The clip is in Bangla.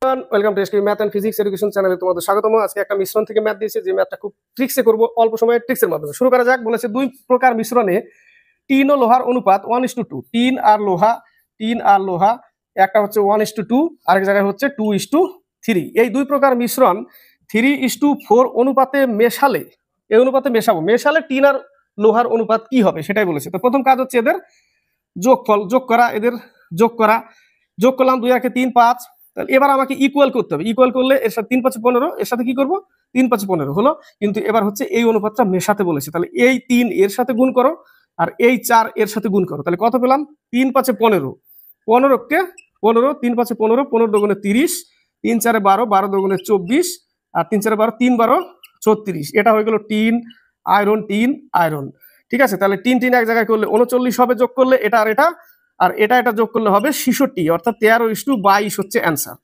Welcome to SK math and physics education চ্যানেলে তোমাদের স্বাগতম। আজকে একটা মিশ্রণ থেকে ম্যাথ দিয়েছে, যে ম্যাথটা খুব ট্রিক্সে করব, অল্প সময়ে ট্রিক্সের মাধ্যমে। শুরু করা যাক। বলেছে দুই প্রকার মিশ্রণে টিন ও লোহার অনুপাত 1:2। টিন আর লোহা একটা হচ্ছে 1:2, আরেক জায়গায় হচ্ছে 2:3। এই দুই প্রকার মিশ্রণ 3:4 অনুপাতে মেশালে, এই অনুপাতে মেশালে টিন আর লোহার অনুপাত কি হবে সেটাই বলেছে। তো প্রথম কাজ হচ্ছে এদের যোগ করা। যোগ করলাম 2 আর 3 5। তাহলে এবার আমাকে ইকুয়াল করতে হবে। ইকুয়াল করলে এর সাথে 3 5 15, এর সাথে কি করব 3 5 15 হলো। কিন্তু এবার হচ্ছে এই অনুপাতটা মেশাতে বলেছে। তাহলে এই 3 এর সাথে গুণ করো আর এই 4 এর সাথে গুণ করো। তাহলে কত পেলাম? 3 5 15, 15 কে 15, 3 5 15, 15 দুগুণে 30, 3 4 12, 12 দুগুণে 24, আর 3 4 12, 3 12 36। এটা হয়ে গেল টিন আয়রন। ঠিক আছে, তাহলে টিন এক জায়গায় করলে 39 হবে, যোগ করলে এটা আর এটা যোগ করলে হবে 66, অর্থাৎ 13:22 হচ্ছে অ্যান্সার।